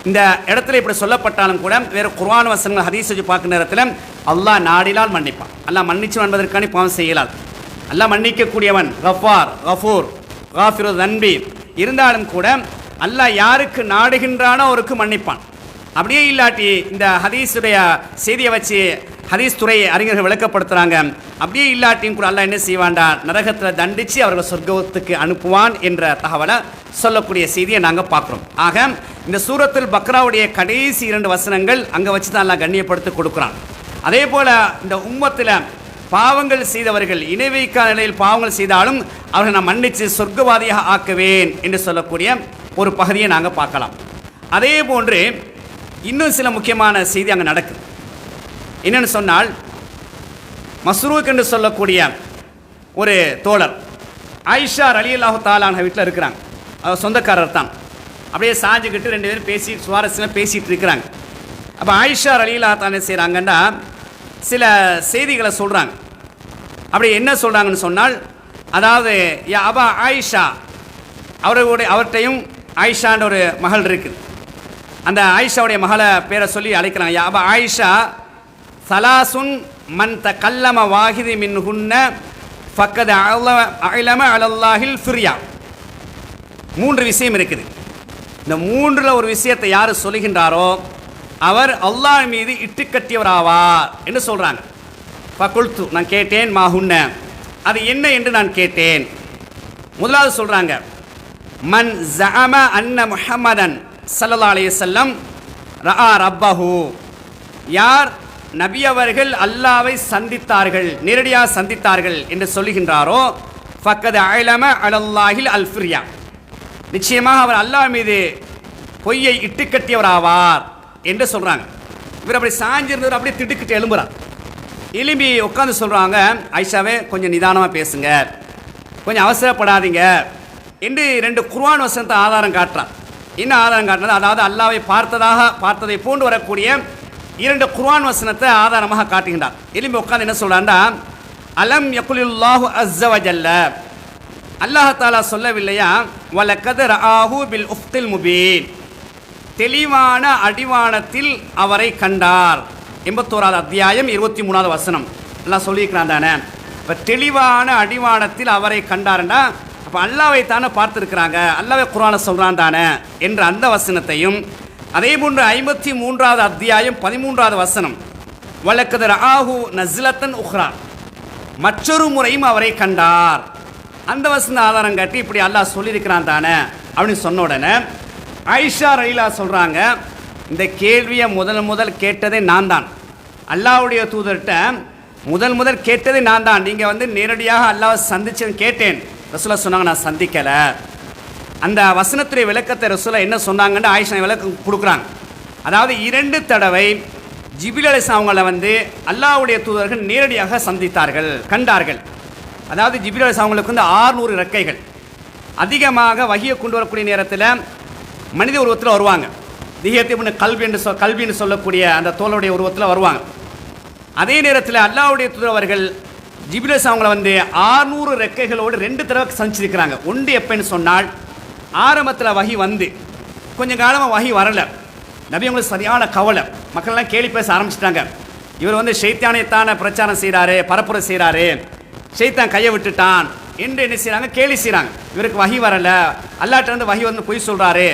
இந்த இடத்துல இப்படி சொல்லப்பட்டாலும் கூட வேறு குர்ஆன் வசனங்கள் ஹதீஸ் வச்சு பார்க்குற நேரத்தில் அல்லாஹ் நாடிலால் மன்னிப்பான். அல்லாஹ் மன்னிச்சு என்பதற்கான பாவம் செய்யலால். அல்லாஹ் மன்னிக்கக்கூடியவன், கஃபார், கஃபூர், காஃபிரு தன்பி. இருந்தாலும் கூட அல்லாஹ் யாருக்கு நாடுகின்றானோ அவருக்கு மன்னிப்பான். அப்படியே இல்லாட்டி இந்த ஹதீஸுடைய செய்தியை வச்சு ஹதீஸ் துறை அறிஞர்கள் விளக்கப்படுத்துகிறாங்க, அப்படியே இல்லாட்டியும் கூட அல்லாஹ் என்ன செய்வான்டா நரகத்தில் தண்டித்து அவர்கள் சொர்க்கத்துக்கு அனுப்புவான் என்ற தகவலை சொல்லக்கூடிய செய்தியை நாங்கள் பார்க்குறோம். ஆக இந்த சூரத்துல் பக்ராவுடைய கடைசி 2 வசனங்கள் அங்கே வச்சு தான் அல்லாஹ் கண்ணியப்படுத்தி கொடுக்குறான். அதே போல் இந்த உம்மத்தில் பாவங்கள் செய்தவர்கள் இணை வைக்காத நிலையில் பாவங்கள் செய்தாலும் அவர்கள் நான் மன்னித்து சொர்க்கவாதியாக ஆக்குவேன் என்று சொல்லக்கூடிய ஒரு பகுதியை நாங்கள் பார்க்கலாம். அதே போன்று இன்னும் சில முக்கியமான செய்தி அங்கே நடக்குது. என்னென்னு சொன்னால், மஸ்ரூக் என்று சொல்லக்கூடிய ஒரு தோழர் ஆயிஷா ரலியல்லாஹு தஆலா அன்ஹா வீட்டில் இருக்கிறாங்க. அவர் சொந்தக்காரர் தான். அப்படியே சாஞ்சுக்கிட்டு 2 பேரும் சுவாரஸ்யமாக பேசிகிட்டு இருக்கிறாங்க. அப்போ ஆயிஷா ரலியல்லாஹு தஆலா என்ன செய்கிறாங்கன்னா சில செய்திகளை சொல்கிறாங்க. அப்படி என்ன சொல்கிறாங்கன்னு சொன்னால், அதாவது யா அபா ஆயிஷா, அவர்கிட்டையும் ஆயிஷான்ற ஒரு மகள் இருக்குது. அந்த ஆயிஷாவுடைய மகளை பேரை சொல்லி அழைக்கிறாங்க. யா அபா ஆயிஷா சலாசுன் மன் தகல்லம வாஹிதி மின்ஹுன்ன ஃபக்கத் அலம அலல்லாஹில் ஃபிர்யா. 3 விஷயம் இருக்குது. இந்த 3ல் ஒரு விஷயத்தை யார் சொல்லுகின்றாரோ அவர் அல்லாஹ் மீது இட்டுக்கட்டியவர் ஆவார் என்று சொல்கிறாங்க. ஃபகுல்து, நான் கேட்டேன், மாஹுன்ன, அது என்ன என்று நான் கேட்டேன். முதலாவது சொல்கிறாங்க, மன் ஜஅம அன்ன முஹம்மதன் ஸல்லல்லாஹு அலைஹி வஸல்லம் ரஆ ரப்பஹு, யார் நபி அவர்கள் அல்லாவை சந்தித்தார்கள், நேரடியாக சந்தித்தார்கள் என்று சொல்லுகின்றாரோ, ஃபக்கத் அலம அலல்லாஹில் அல்ஃபிர்யா, நிச்சயமாக அவர் அல்லாஹ் மீது பொய்யை இட்டுக்கட்டியவர் ஆவார் என்று சொல்கிறாங்க. இவர் அப்படி சாஞ்சிருந்தவர் அப்படியே திடுக்கிட்டு எழும்புறார். எலும்பி உட்காந்து சொல்கிறாங்க, ஆயிஷாவே கொஞ்சம் நிதானமாக பேசுங்க, கொஞ்சம் அவசரப்படாதீங்க என்று 2 குர்ஆன் வசனத்தை ஆதாரம் காட்டுறார். என்ன ஆதாரம் காட்டுறது? அதாவது அல்லாவை பார்த்ததை போன்று வரக்கூடிய 2 குர்ஆன் வசனத்தை ஆதாரமாக காட்டுகின்றார். எலும்பி உட்காந்து என்ன சொல்கிறாண்டா, அலம் யகுலில்லாஹு அஸ்ஸ வஜல்ல, அல்லாஹ் தஆலா சொல்லவில்லையா, வலகத் ரஆஹு பில் உஃப்தில் முபீன், தெளிவான அடிவானத்தில் அவரை கண்டார். 81வது அத்தியாயம் 23வது வசனம் எல்லாம் சொல்லியிருக்கிறான் தானே. இப்போ தெளிவான அடிவானத்தில் அவரை கண்டார்னா அப்போ அல்லாவை தானே பார்த்துருக்குறாங்க, அல்லாவை குர்ஆனை சொல்கிறான் தானே என்ற அந்த வசனத்தையும், அதே போன்று 53வது அத்தியாயம் 13வது வசனம் வலக்கத் ரஆஹு நஸ்லத்தன் உஹ்ரா, மற்றொரு முறையும் அவரை கண்டார், அந்த வசன ஆதாரம் காட்டி இப்படி அல்லாஹ் சொல்லியிருக்கிறான் தானே அப்படின்னு சொன்ன உடனே ஆயிஷா ரலியல்லாஹு சொல்கிறாங்க, இந்த கேள்வியை முதல் கேட்டதே நான் தான், அல்லாஹ்வுடைய தூதர்கிட்ட முதல் கேட்டதே நான் தான். நீங்கள் நேரடியாக அல்லாஹ்வை சந்திச்சேன்னு கேட்டேன். ரசூலுல்லாஹ் சொன்னாங்க, நான் சந்திக்கலை. அந்த வசனத்துடைய விளக்கத்தை ரசூலுல்லாஹ் என்ன சொன்னாங்கன்னு ஆயிஷா விளக்கம் கொடுக்குறாங்க. அதாவது 2 தடவை ஜிப்ரீல் அலைஹிஸ்ஸலாம் அவங்கள அல்லாஹ்வுடைய தூதர்கள் நேரடியாக சந்தித்தார்கள், கண்டார்கள். அதாவது ஜிப்ரீல் அலைஹிஸ்ஸலாம் அவங்களுக்கு 600 ரெக்கைகள், அதிகமாக வஹியை கொண்டு வரக்கூடிய நேரத்தில் மனித உருவத்தில் வருவாங்க. திஹியத்தின் கல்வின்னு சொல்லக்கூடிய அந்த தோளுடைய உருவத்தில் வருவாங்க. அதே நேரத்தில் அல்லாஹ்வுடைய தூதர் அவர்கள் ஜிப்ரீல் அலைஹிஸ்ஸலாம் அவங்கள 600 ரெக்கைகளோடு 2 தடவை சந்திச்சிருக்கிறாங்க. ஒன்று எப்பன்னு சொன்னால், ஆரம்பத்தில் வஹி கொஞ்சம் காலமாக வஹி வரலை. நபி அவங்களுக்கு சரியான கவலை, மக்கள்லாம் கேலி பேச ஆரம்பிச்சிட்டாங்க. இவர் ஷைத்தானைத்தான பிரச்சாரம் செய்கிறாரு, பரப்புரை செய்கிறாரு, ஷைத்தான் கையை விட்டுட்டான் என்று என்ன செய்கிறாங்க, கேலி செய்கிறாங்க. இவருக்கு வஹி வரலை, அல்லாஹ்ட்ட வஹி பொய் சொல்கிறாரு.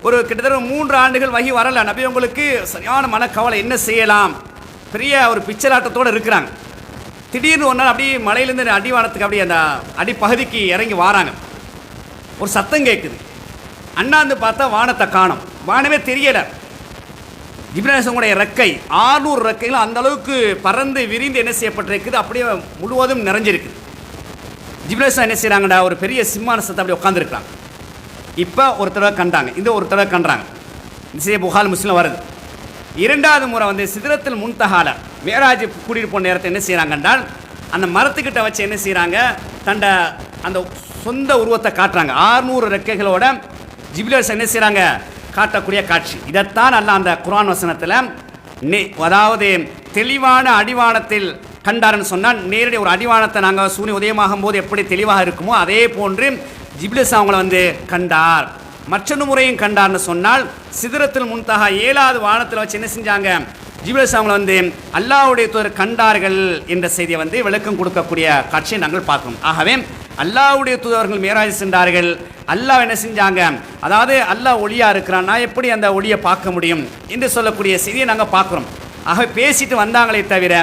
ஒரு கிட்டத்தட்ட 3 ஆண்டுகள் வஹி வரலை. நபி உங்களுக்கு சரியான மனக்கவலை, என்ன செய்யலாம், பெரிய ஒரு பிச்சலாட்டத்தோடு இருக்கிறாங்க. திடீர்னு ஒரு நாள் அப்படியே மலையிலேருந்து அடிவானத்துக்கு அப்படியே அந்த அடிப்பகுதிக்கு இறங்கி வராங்க. ஒரு சத்தம் கேட்குது. அண்ணாந்து பார்த்தா வானத்தை காணோம், வானமே தெரியலை. ஜிப்ரீல் அலைஹிஸ்ஸலாமுடைய ரெக்கை 600 ரெக்கைகளும் அந்த அளவுக்கு பறந்து விரிந்து என்ன செய்யப்பட்டிருக்குது, அப்படியே முழுவதும் நிறைஞ்சிருக்குது. ஜிப்ரீல் அலைஹிஸ்ஸலாம் என்ன செய்கிறாங்கடா, ஒரு பெரிய சிம்மாசனத்தை அப்படி உட்காந்துருக்குறாங்க. இப்போ ஒரு தடவை கண்டாங்க, இந்த ஒரு தடவை கண்டாங்க. நிச்சய புகால் முஸ்லிம் வருது. 2வது முறை சிதறத்தில் முன்தஹால மேராஜ் கூட்டிகிட்டு போன நேரத்தை என்ன செய்கிறாங்க என்றால், அந்த மரத்துக்கிட்ட வச்சு என்ன செய்கிறாங்க, தண்ட அந்த சொந்த உருவத்தை காட்டுறாங்க. 600 ரெக்கைகளோட ஜிப்ரீல் அலைஹிஸ்ஸலாம் என்ன செய்கிறாங்க, காட்டக்கூடிய காட்சி. இதைத்தான் அல்லாஹ் அந்த குர்ஆன் வசனத்தில் அதாவது தெளிவான அடிவானத்தில் கண்டார்னு சொன்னால், நேரடி ஒரு அடிவானத்தை நாங்கள் சூரியன் உதயமாகும் போது எப்படி தெளிவாக இருக்குமோ அதே போன்று ஜிப்ரீல் அலைஹிஸ்ஸலாம் அவங்கள கண்டார். மற்றொரு முறையும் கண்டார்னு சொன்னால், சிதறத்தில் முன்தஹா 7வது வானத்தில் வச்சு என்ன செஞ்சாங்க, ஜிப்ரீல் அலைஹிஸ்ஸலாம் அவங்கள அல்லாஹ்வுடைய தூதர் கண்டார்கள் என்ற செய்தியை விளக்கம் கொடுக்கக்கூடிய காட்சியை நாங்கள் பார்க்கணும். ஆகவே அல்லாஹ்வுடைய தூதர்கள் மேராஜ் சென்றார்கள். அல்லாஹ் என்ன செஞ்சாங்க, அதாவது அல்லாஹ் ஒளியாக இருக்கிறான், நான் எப்படி அந்த ஒளியை பார்க்க முடியும் என்று சொல்லக்கூடிய செய்தியை நாங்கள் பார்க்குறோம். ஆக பேசிட்டு வந்தாங்களே தவிர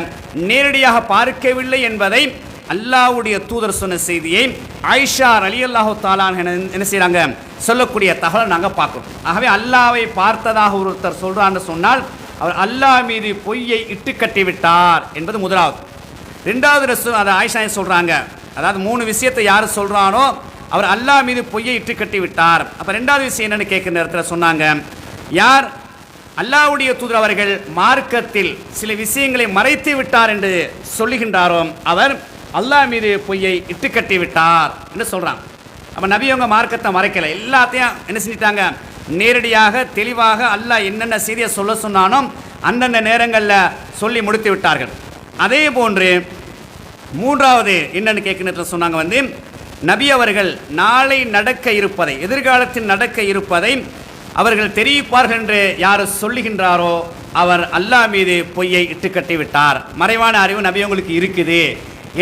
நேரடியாக பார்க்கவில்லை என்பதை அல்லாஹ்வுடைய தூதர் சொன்ன செய்தியை ஆயிஷா ரலியல்லாஹு தஆலா என்ன செய்கிறாங்க, சொல்லக்கூடிய தகவலை நாங்கள் பார்க்குறோம். ஆகவே அல்லாஹ்வை பார்த்ததாக ஒருத்தர் சொல்கிறான்னு சொன்னால், அவர் அல்லாஹ் மீது பொய்யை இட்டுக்கட்டி விட்டார் என்பது முதலாவது. 2வது ரசூல் அதை ஆயிஷா சொல்கிறாங்க, அதாவது 3 விஷயத்தை யார் சொல்கிறானோ அவர் அல்லாஹ் மீது பொய்யை இட்டுக்கட்டி விட்டார். அப்போ 2வது விஷயம் என்னென்னு கேட்குற நேரத்தில் சொன்னாங்க, யார் அல்லாஹ்வுடைய தூதர் அவர்கள் மார்க்கத்தில் சில விஷயங்களை மறைத்து விட்டார் என்று சொல்லுகின்றாரோ அவர் அல்லாஹ் மீது பொய்யை இட்டுக்கட்டி விட்டார் என்று சொல்கிறாங்க. அப்போ நபி அவங்க மார்க்கத்தை மறைக்கலை, எல்லாத்தையும் என்ன செஞ்சிட்டாங்க, நேரடியாக தெளிவாக அல்லாஹ் என்னென்ன செய்தியை சொல்ல சொன்னானோ அந்தந்த நேரங்களில் சொல்லி முடித்து விட்டார்கள். அதே போன்று மூன்றாவது என்னன்னு கேட்கிற சொன்னாங்க வந்து நபி அவர்கள் நாளை நடக்க இருப்பதை, எதிர்காலத்தில் நடக்க இருப்பதை அவர்கள் தெரிவிப்பார்கள் என்று யார் சொல்லுகின்றாரோ அவர் அல்லாஹ் மீது பொய்யை இட்டுக்கட்டி விட்டார். மறைவான அறிவு நபி உங்களுக்கு இருக்குது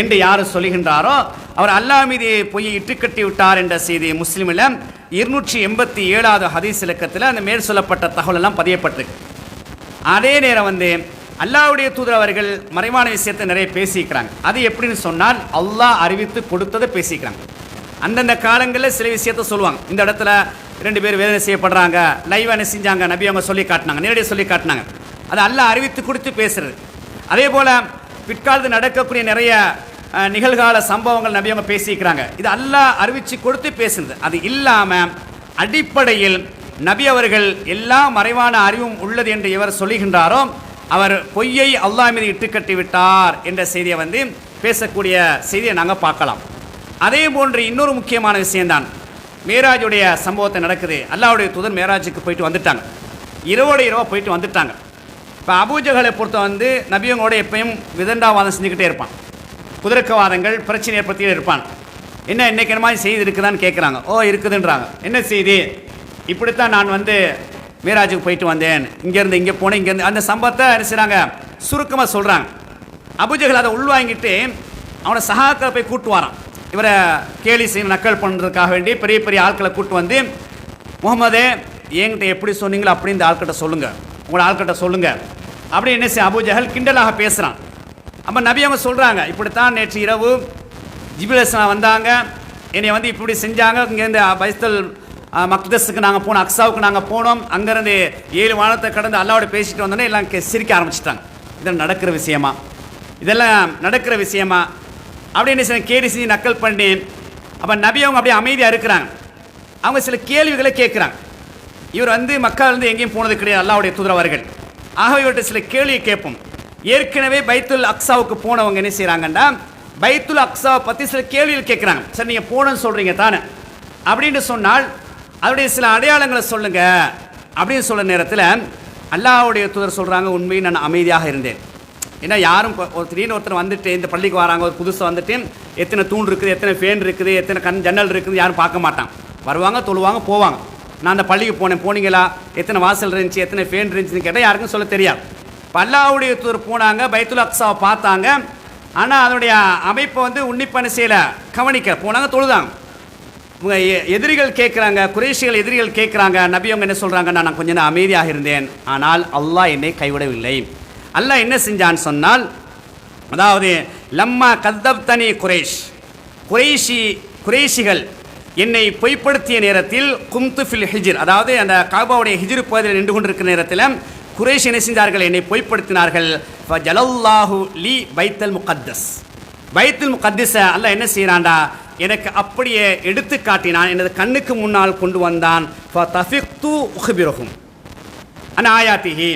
என்று யார் சொல்லுகின்றாரோ அவர் அல்லாஹ் மீது பொய்யை இட்டுக்கட்டி விட்டார் என்ற செய்தி முஸ்லிமில் 287வது ஹதீஸ் இலக்கத்தில் அந்த மேல் சொல்லப்பட்ட தகவல் எல்லாம் பதியப்பட்டிருக்கு. அதே நேரம் வந்து அல்லாஹ்வுடைய தூதர் அவர்கள் மறைவான விஷயத்தை நிறைய பேசிக்கிறாங்க. அது எப்படின்னு சொன்னால் அல்லாஹ் அறிவித்து கொடுத்ததை பேசிக்கிறாங்க. அந்தந்த காலங்களில் சில விஷயத்தை சொல்லுவாங்க. இந்த இடத்துல 2 பேர் வேதனை செய்யப்படுறாங்க, லைவாக என்ன செஞ்சாங்க, நபி அவங்க சொல்லி காட்டினாங்க, நேரடியாக சொல்லி காட்டினாங்க. அது அல்லாஹ் அறிவித்து கொடுத்து பேசுறது. அதே போல் பிற்காலத்தில் நடக்கக்கூடிய நிறைய நிகழ்கால சம்பவங்கள் நபி அவங்க பேசிக்கிறாங்க. இது அல்லாஹ் அறிவித்து கொடுத்து பேசுறது. அது இல்லாமல் அடிப்படையில் நபி அவர்கள் எல்லா மறைவான அறிவும் உள்ளது என்று இவர் சொல்லுகின்றாரோ அவர் பொய்யை அல்லாஹ் மீது இட்டுக்கட்டி விட்டார் என்ற செய்தியை வந்து பேசக்கூடிய செய்தியை நாங்கள் பார்க்கலாம். அதே போன்று இன்னொரு முக்கியமான விஷயம்தான் மேராஜுடைய சம்பவத்தை நடக்குது. அல்லாஹ்வுடைய தூதர் மேராஜுக்கு போயிட்டு வந்துட்டாங்க, இரவோடு இரவாக போயிட்டு வந்துட்டாங்க. இப்போ அபூஜகளை பொறுத்த வந்து நபியங்களோட எப்பயும் விதண்டாவாதம் செஞ்சுக்கிட்டே இருப்பான், குதிரக்கவாதங்கள் பிரச்சனை ஏற்படுத்தியே இருப்பான். என்ன இன்னைக்கு என்ன மாதிரி செய்தி இருக்குதான்னு கேட்குறாங்க. ஓ இருக்குதுன்றாங்க. என்ன செய்தி? இப்படித்தான் நான் வந்து மேராஜுக்கு போயிட்டு வந்தேன், இங்கேருந்து இங்கே போனேன், இங்கேருந்து அந்த சம்பவத்தை என்ன செய்கிறாங்க சுருக்கமாக சொல்கிறாங்க. அபூஜகள் அதை உள்வாங்கிட்டு அவனை சகாக்களை போய் கூட்டு வரான். இவரை கேலி செய்ய நக்கல் பண்ணுறதுக்காக வேண்டி பெரிய பெரிய ஆட்களை கூட்டு வந்து, முகமதே என்கிட்ட எப்படி சொன்னீங்களோ அப்படி இந்த ஆட்கிட்ட சொல்லுங்கள், உங்களோட ஆட்கிட்ட சொல்லுங்கள் அப்படி என்ன செய்ய அபூஜஹல் கிண்டலாக பேசுகிறான். அப்போ நபி அவங்க சொல்கிறாங்க, இப்படித்தான் நேற்று இரவு ஜிப்ரீல் வந்தாங்க, என்னை வந்து இப்படி செஞ்சாங்க, இங்கேருந்து பைத்துல் மக்தஸுக்கு நாங்கள் போனோம், அக்ஸாவுக்கு நாங்கள் போனோம், அங்கேருந்து 7 வானத்தை கடந்து அல்லாவோட பேசிட்டு வந்தோன்னே எல்லாம் சிரிக்க ஆரம்பிச்சிட்டாங்க. இதெல்லாம் நடக்கிற விஷயமா, இதெல்லாம் நடக்கிற விஷயமா அப்படின்னு சில கேலி செஞ்சு நக்கல் பண்ணி. அப்போ நபி அவங்க அப்படியே அமைதியாக இருக்கிறாங்க. அவங்க சில கேள்விகளை கேட்குறாங்க. இவர் வந்து மக்கள் வந்து எங்கேயும் போனது கிடையாது, அல்லாஹ்வுடைய தூதர் அவர்கள். ஆகவே இவர்கிட்ட சில கேள்வியை கேட்போம். ஏற்கனவே பைத்துல் அக்ஸாவுக்கு போனவங்க என்ன செய்கிறாங்கன்னா பைத்துல் அக்ஸாவை பற்றி சில கேள்விகள் கேட்குறாங்க. சார் நீங்கள் போனன்னு சொல்கிறீங்க தானே அப்படின்னு சொன்னால் அதனுடைய சில அடையாளங்களை சொல்லுங்க அப்படின்னு சொல்கிற நேரத்தில் அல்லாஹ்வுடைய தூதர் சொல்கிறாங்க, உண்மையை நான் அமைதியாக இருந்தேன். ஏன்னா யாரும் திடீர்னு ஒருத்தர் வந்துட்டு இந்த பள்ளிக்கு வராங்க, ஒரு புதுசாக வந்துட்டு எத்தனை தூண் இருக்குது, எத்தனை ஃபேன் இருக்குது, எத்தனை ஜன்னல் இருக்குது யாரும் பார்க்க மாட்டான். வருவாங்க, தொழுவாங்க, போவாங்க. நான் அந்த பள்ளிக்கு போனேன், போனீங்களா, எத்தனை வாசல் இருந்துச்சு, எத்தனை ஃபேன் இருந்துச்சுன்னு கேட்டால் யாருக்கும் சொல்ல தெரியாது. இப்போ அல்லாஹ்வுடைய தூதர் போனாங்க, பைத்துல் அக்ஸாவை பார்த்தாங்க. ஆனால் அதனுடைய அமைப்பை வந்து உன்னிப்பான செய்யலை, கவனிக்க போனாங்க, தொழுதாங்க. எதிரிகள் கேட்குறாங்க, குறைஷிகள் எதிரிகள் கேட்குறாங்க, நபி அவங்க என்ன சொல்கிறாங்க, நான் கொஞ்சம் நேரம் அமைதியாக இருந்தேன், ஆனால் அல்லாஹ் என்னை கைவிடவில்லை. அல்லாஹ் என்ன செஞ்சான்னு சொன்னால், அதாவது லம்மா கத்தப்தனி குறைஷிகள் என்னை பொய்ப்படுத்திய நேரத்தில் கும்து ஃபில் ஹிஜ்ர், அதாவது அந்த காபாவுடைய ஹிஜ்ர் பகுதியில் நின்று கொண்டிருக்கிற நேரத்தில் குறைஷ் என்ன செஞ்சார்கள், என்னை பொய்ப்படுத்தினார்கள். ஃபஜலல்லாஹு லி பைத்துல் முகத்தஸ், பைத்துல் முகத்தஸை அல்லாஹ் என்ன செய்கிறான்டா எனக்கு அப்படியே எடுத்து காட்டினான், எனது கண்ணுக்கு முன்னால் கொண்டு வந்தான். ஃபதஃபிக்து உஹ்பிருஹும் அன் ஆயாத்திஹி,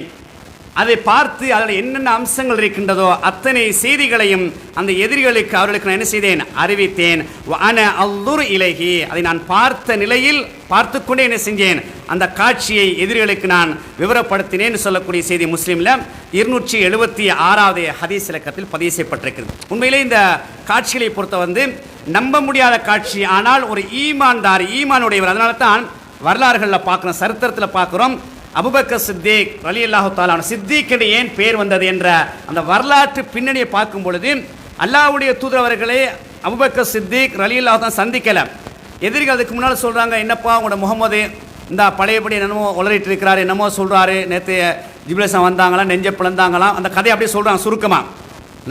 அதை பார்த்து அதில் என்னென்ன அம்சங்கள் இருக்கின்றதோ அத்தனை செய்திகளையும் அந்த எதிரிகளுக்கு அவர்களுக்கு நான் என்ன செய்தேன், அறிவித்தேன். அன அல்லுர் இலைஹி, அதை நான் பார்த்த நிலையில் பார்த்து கொண்டே என்ன செஞ்சேன், அந்த காட்சியை எதிரிகளுக்கு நான் விவரப்படுத்தினேன் சொல்லக்கூடிய செய்தி முஸ்லீமில் 276வது ஹதீஸ் இலக்கத்தில் பதிவு செய்யப்பட்டிருக்கிறது. உண்மையிலே இந்த காட்சிகளை பொறுத்த வந்து நம்ப முடியாத காட்சி, ஆனால் ஒரு ஈமானுடையவர். அதனால தான் வரலாறுகளில் பார்க்குறோம், சரித்திரத்தில் பார்க்குறோம், அபூபக்கர் சித்திக் ரலியல்லாஹு தஆலா சித்திக் என்று ஏன் பேர் வந்தது என்ற அந்த வரலாற்று பின்னணியை பார்க்கும் பொழுது அல்லாஹ்வுடைய தூதர் அவர்களே அபூபக்கர் சித்திக் ரலியல்லாஹு தஆலா சந்திக்கல. எதிரிகள் அதுக்கு முன்னால் சொல்கிறாங்க, என்னப்பா உங்களோட முகமது இந்த பழையபடி என்னமோ உளறிட்டு இருக்கிறாரு, என்னமோ சொல்கிறாரு, நேற்று ஜிப்ரீல் வந்தாங்களா, நெஞ்ச பிளந்தாங்களாம், அந்த கதையை அப்படியே சொல்கிறாங்க சுருக்கமாக.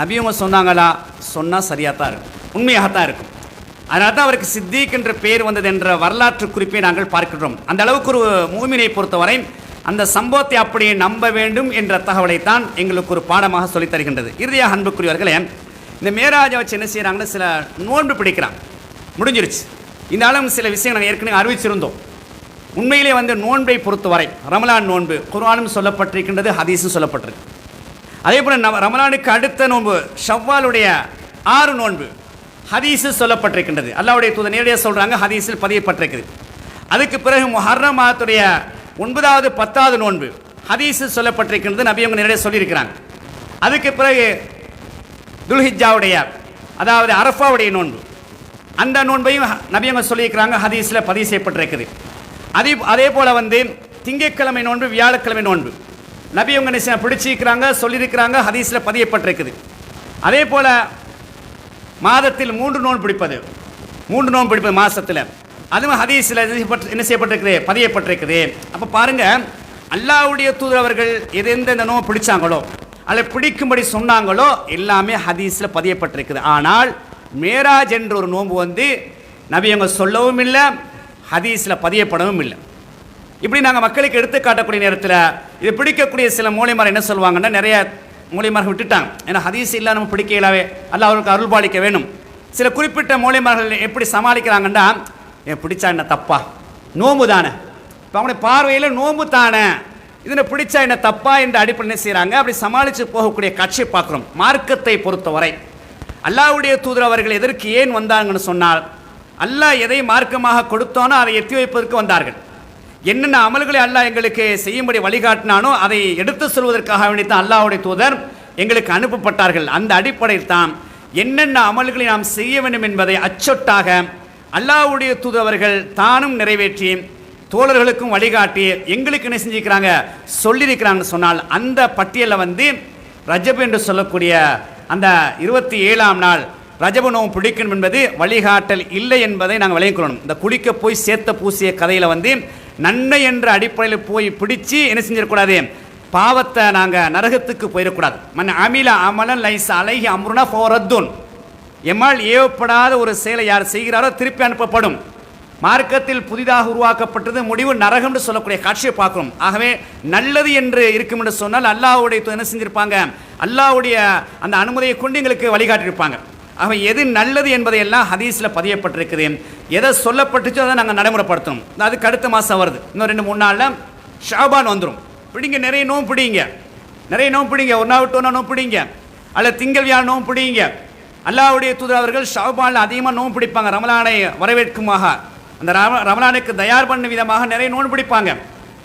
நபியவங்க சொன்னாங்களா, சொன்னால் சரியாக தான் இருக்கும், உண்மையாகத்தான் இருக்கும். அதனால தான் அவருக்கு சித்திக் என்ற பெயர் வந்தது என்ற வரலாற்று குறிப்பை நாங்கள் பார்க்கிறோம். அந்த அளவுக்கு ஒரு மூமினை பொறுத்தவரை அந்த சம்பவத்தை அப்படியே நம்ப வேண்டும் என்ற தகவலைத்தான் எங்களுக்கு ஒரு பாடமாக சொல்லித் தருகின்றது. இறுதியாக அன்புக்குரியவர்களே, இந்த மேராஜை வச்சு என்ன செய்கிறாங்கன்னா சில நோன்பு பிடிக்கிறாங்க, முடிஞ்சிருச்சு. இந்த அளவு சில விஷயம் நாங்கள் ஏற்கனவே அறிவிச்சிருந்தோம். உண்மையிலே வந்து நோன்பை பொறுத்தவரை ரமலான் நோன்பு குர்ஆனும் சொல்லப்பட்டிருக்கின்றது, ஹதீஸும் சொல்லப்பட்டிருக்கு. அதே போல் ரமலானுக்கு அடுத்த நோன்பு ஷவ்வாலுடைய 6 நோன்பு ஹதீஸு சொல்லப்பட்டிருக்கின்றது. அல்லாஹ்வுடைய தூதர் நேரடியாக சொல்கிறாங்க, ஹதீஸில் பதியப்பட்டிருக்குது. அதுக்கு பிறகு முஹர்ரம் மாதத்துடைய 9வது 10வது நோன்பு ஹதீஸு சொல்லப்பட்டிருக்கின்றது, நபி அவங்க நேரடியாக சொல்லியிருக்கிறாங்க. அதுக்கு பிறகு துல்ஹிஜ்ஜாவுடைய அதாவது அரஃபாவுடைய நோன்பு. அந்த நோன்பையும் நபியவங்க சொல்லியிருக்கிறாங்க, ஹதீஸில் பதிவு செய்யப்பட்டிருக்குது. அதே போல் வந்து திங்கட்கிழமை நோன்பு, வியாழக்கிழமை நோன்பு நபியவங்க பிடிச்சிருக்கிறாங்க, சொல்லியிருக்கிறாங்க, ஹதீஸில் பதியப்பட்டிருக்குது. அதே போல் மாதத்தில் 3 நோன்பு பிடிப்பது, 3 நோன்பு பிடிப்பது மாதத்தில், அதுவும் ஹதீஸில் என்ன செய்யப்பட்டிருக்குது, பதியப்பட்டிருக்குது. அப்போ பாருங்கள், அல்லாஹ்வுடைய தூதர் அவர்கள் எந்தெந்த நோன்பு பிடிச்சாங்களோ அல்ல பிடிக்கும்படி சொன்னாங்களோ எல்லாமே ஹதீஸில் பதியப்பட்டிருக்குது. ஆனால் மேராஜ் என்ற ஒரு நோன்பு வந்து நபியவங்க சொல்லவும் இல்லை, ஹதீஸில் பதியப்படவும் இல்லை. இப்படி நாங்கள் மக்களுக்கு எடுத்து காட்டக்கூடிய நேரத்தில் இது பிடிக்கக்கூடிய சில மூலிமார் என்ன சொல்லுவாங்கன்னா, நிறைய மூலிமார்கள் விட்டுட்டாங்க. ஏன்னா ஹதீஸ் இல்லை, நம்ம பிடிக்கலாவே, அல்ல அவருக்கு அருள்பாலிக்க வேணும். சில குறிப்பிட்ட மூலிமார்கள் எப்படி சமாளிக்கிறாங்கன்னா, பிடிச்சா என்ன தப்பா, நோம்பு தானே, இப்போ அவங்களுடைய பார்வையில் நோம்பு தானே, இதில் பிடிச்சா என்ன தப்பா என்ற அடிப்படை என்ன செய்கிறாங்க, அப்படி சமாளித்து போகக்கூடிய காட்சியை பார்க்குறோம். மார்க்கத்தை பொறுத்தவரை அல்லாஹ்வுடைய தூதர் அவர்கள் எதற்கு ஏன் வந்தாங்கன்னு சொன்னால், அல்லாஹ் எதை மார்க்கமாக கொடுத்தானோ அதை எத்தி வைப்பதற்கு வந்தார்கள். என்னென்ன அமல்களை அல்லாஹ் எங்களுக்கு செய்யும்படி வழிகாட்டினானோ அதை எடுத்து சொல்வதற்காக வேண்டித்தான் அல்லாஹ்வுடைய தூதர் எங்களுக்கு அனுப்பப்பட்டார்கள். அந்த அடிப்படையில் தான் என்னென்ன அமல்களை நாம் செய்ய வேண்டும் என்பதை அச்சொட்டாக அல்லாஹ்வுடைய தூதர் அவர்கள் தானும் நிறைவேற்றி தோழர்களுக்கும் வழிகாட்டி எங்களுக்கு என்ன செஞ்சுக்கிறாங்க, சொல்லியிருக்கிறாங்கன்னு சொன்னால், அந்த பட்டியலில் வந்து ரஜப் என்று சொல்லக்கூடிய அந்த 27ஆம் நாள் ரஜப நோன்பு பிடிக்கணும் என்பது வழிகாட்டல் இல்லை என்பதை நாங்கள் விளங்கிக்கொள்ளணும். இந்த குளிக்க போய் சேர்த்த பூசிய கதையில் வந்து நன்மை என்ற அடிப்படையில் போய் பிடிச்சி என்ன செஞ்சிடக்கூடாது, பாவத்தை நாங்கள் நரகத்துக்கு போயிடக்கூடாது. மன் அமில அமலன் லைஸ் அலைஹி அம்ருனா ஃபோரத்துன், எம்மால் ஏவப்படாத ஒரு செயலை யார் செய்கிறாரோ திருப்பி அனுப்பப்படும். மார்க்கத்தில் புதிதாக உருவாக்கப்பட்டது முடிவு நரகம்னு சொல்லக்கூடிய காட்சியை பார்க்கணும். ஆகவே நல்லது என்று இருக்கும் என்று சொன்னால் அல்லாஹ்வுடைய என்ன செஞ்சிருப்பாங்க, அல்லாஹ்வுடைய அந்த அனுமதியை கொண்டு எங்களுக்கு வழிகாட்டியிருப்பாங்க. ஆகவே எது நல்லது என்பதையெல்லாம் ஹதீஸில் பதியப்பட்டிருக்குது. எதை சொல்லப்பட்டுச்சோ அதை நாங்கள் நடைமுறைப்படுத்தணும். அதுக்கு அடுத்த மாதம் வருது, இன்னும் 2-3 நாளில் ஷாபான் வந்துடும். பிடிங்க, நிறைய நோம்பு பிடிங்க, நிறைய நோம்பு பிடிங்க, ஒரு நாள் விட்டு ஒரு நாள் நோம்பு பிடிங்க, அல்லது திங்கள் வியாழன் நோம்பு பிடிங்க. அல்லாஹ்வுடைய தூதர் அவர்கள் ஷாபானில் அதிகமாக நோம்பு பிடிப்பாங்க. ரமலானை வரவேற்குமாக, அந்த ரமலானுக்கு தயார் பண்ண விதமாக நிறைய நோன்பு பிடிப்பாங்க.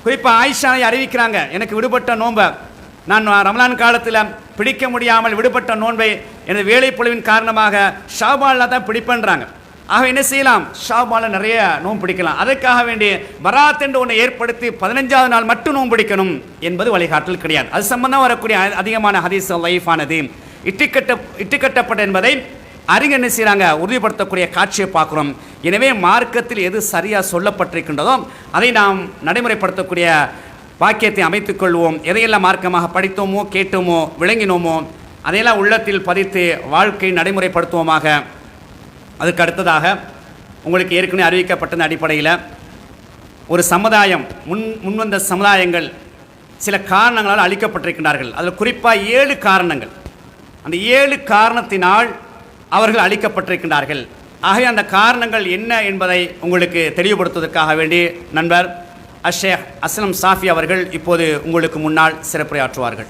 குறிப்பாக ஆயிஷாவை அறிவிக்கிறாங்க, எனக்கு விடுபட்ட நோன்பை நான் ரமலான் காலத்தில் பிடிக்க முடியாமல் விடுபட்ட நோன்பை எனது வேலைப்பொழிவின் காரணமாக ஷாபானில் தான் பிடிப்பேன்றாங்க. ஆக என்ன செய்யலாம், ஷாபானில் நிறைய நோன்பு பிடிக்கலாம். அதற்காக வேண்டி பராத் என்று ஒன்று ஏற்படுத்தி 15ஆவது நாள் மட்டும் நோன்பு பிடிக்கணும் என்பது வழிகாட்டல் கிடையாது. அது சம்பந்தம் வரக்கூடிய அதிகமான ஹதீஸ் லைஃபானது இட்டுக்கட்டப்பட்ட என்பதை அறிஞர் என்ன செய்கிறாங்க, உறுதிப்படுத்தக்கூடிய காட்சியை பார்க்குறோம். எனவே மார்க்கத்தில் எது சரியாக சொல்லப்பட்டிருக்கின்றதோ அதை நாம் நடைமுறைப்படுத்தக்கூடிய வாக்கியத்தை அமைத்துக் கொள்வோம். எதையெல்லாம் மார்க்கமாக படித்தோமோ கேட்டோமோ விளங்கினோமோ அதையெல்லாம் உள்ளத்தில் பதித்து வாழ்க்கை நடைமுறைப்படுத்துவோமாக. அதுக்கு அடுத்ததாக உங்களுக்கு ஏற்கனவே அறிவிக்கப்பட்ட அடிப்படையில் ஒரு சமுதாயம் முன்வந்த சமுதாயங்கள் சில காரணங்களால் அழிக்கப்பட்டிருக்கின்றார்கள். அதில் குறிப்பாக 7 காரணங்கள், அந்த 7 காரணத்தினால் அவர்கள் அழிக்கப்பட்டிருக்கின்றார்கள். ஆகவே அந்த காரணங்கள் என்ன என்பதை உங்களுக்கு தெளிவுபடுத்துவதற்காக வேண்டி நண்பர் ஷேக் அஸ்லம் சாஃபி அவர்கள் இப்போது உங்களுக்கு முன்னால் சிறப்புரையாற்றுவார்கள்.